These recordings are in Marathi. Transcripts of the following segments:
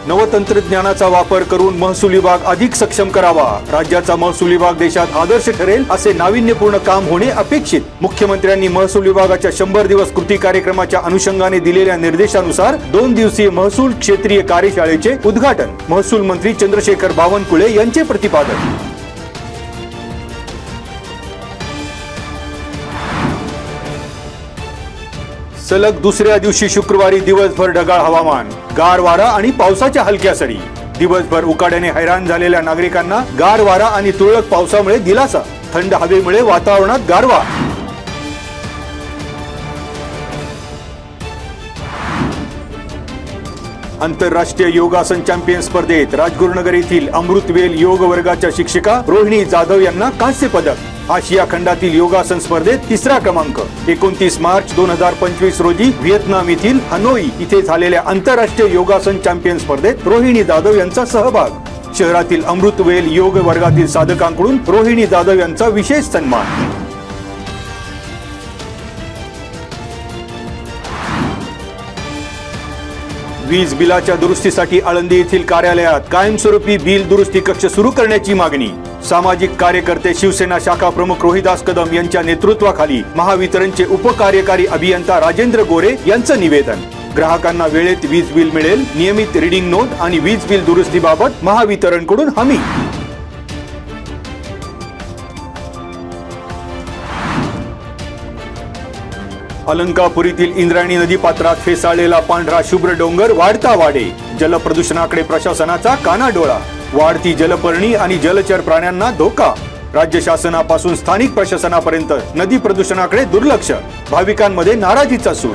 नवतंत्रज्ञानाचा वापर करून महसूल विभाग अधिक सक्षम करावा। राज्याचा महसूल विभाग देशात आदर्श ठरेल असे नाविन्यपूर्ण काम होणे अपेक्षित। मुख्यमंत्र्यांनी महसूल विभागाच्या 100 दिवस कृती कार्यक्रमाच्या अनुषंगाने दिलेल्या निर्देशानुसार 2 दिवसीय महसूल क्षेत्रीय कार्यशाळेचे उद्घाटन महसूल मंत्री चंद्रशेखर बावनकुळे यांचे प्रतिपादन। सलग दुसऱ्या दिवशी शुक्रवारी दिवसभर ढगाळ हवामान, गार वारा आणि पावसाच्या हलक्या सरी। दिवसभर उकाड्याने हैराण झालेल्या नागरिकांना गार वारा आणि तुरळक पावसामुळे दिलासा। थंड हवेमुळे वातावरणात गारवा। आंतरराष्ट्रीय योगासन चॅम्पियन स्पर्धेत राजगुरुनगर येथील अमृतवेल योग वर्गाच्या शिक्षिका रोहिणी जाधव यांना कांस्य पदक। आशिया खंडातील योगासन स्पर्धेत 3रा क्रमांक। 29 मार्च 2025 रोजी व्हिएतनाम येथील हनोई इथे झालेल्या आंतरराष्ट्रीय योगासन चॅम्पियन स्पर्धेत रोहिणी जाधव यांचा सहभाग। शहरातील अमृतवेल योग वर्गातील साधकांकडून रोहिणी जाधव यांचा विशेष सन्मान। वीज बिलाच्या दुरुस्तीसाठी आळंदी येथील कार्यालयात कायमस्वरूपी बिल दुरुस्ती कक्ष सुरू करण्याची मागणी। सामाजिक कार्यकर्ते शिवसेना शाखा प्रमुख रोहिदास कदम यांच्या नेतृत्वाखाली महावितरणचे उपकार्यकारी अभियंता राजेंद्र गोरे यांचं निवेदन। ग्राहकांना वेळेत वीज बिल मिळेल, नियमित रीडिंग नोट आणि वीज बिल दुरुस्तीबाबत महावितरणकडून हमी। अलंकापुरीतील इंद्रायणी नदी पात्रात फेसाळलेला पांढरा शुभ्र डोंगर वाढता वाढे। जलप्रदूषणाकडे प्रशासनाचा कानाडोळा। वाढती जलपर्णी आणि जलचर प्राण्यांना धोका। राज्य शासनापासून स्थानिक प्रशासनापर्यंत नदी प्रदूषणाकडे दुर्लक्ष। भाविकांमध्ये नाराजीचा सूर।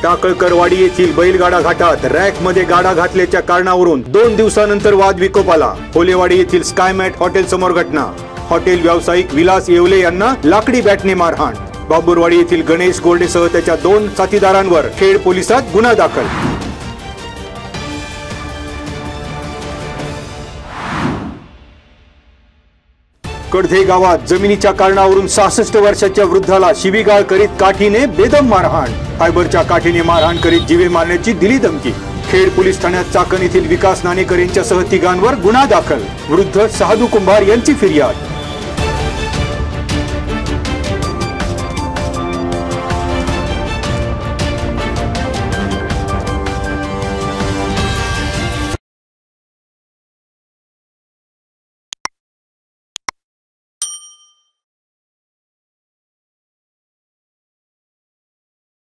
टाकळकरवाडी येथील बैलगाडा घाटात रॅकमध्ये गाडा घातल्याच्या कारणावरून 2 दिवसानंतर वाद विकोपाला। होलेवाडी येथील स्कायमॅट हॉटेल समोर घटना। हॉटेल व्यावसायिक विलास येवले यांना लाकडी बॅटने मारहाण। बाबुरवाडी येथील गणेश गोरडेसह त्याच्या 2 साथीदारांवर खेड पोलिसात गुन्हा दाखल। कडधे गावात जमिनीच्या कारणावरून 66 वर्षाच्या वृद्धाला शिवीगाळ करीत काठीने बेदम मारहाण। फायबरच्या काठीने मारहाण करीत जीवे मारण्याची दिली धमकी। खेड पोलीस ठाण्यात चाकण येथील विकास नाणेकर यांच्यासह 3 गुन्हा दाखल। वृद्ध शहादू कुंभार यांची फिर्याद।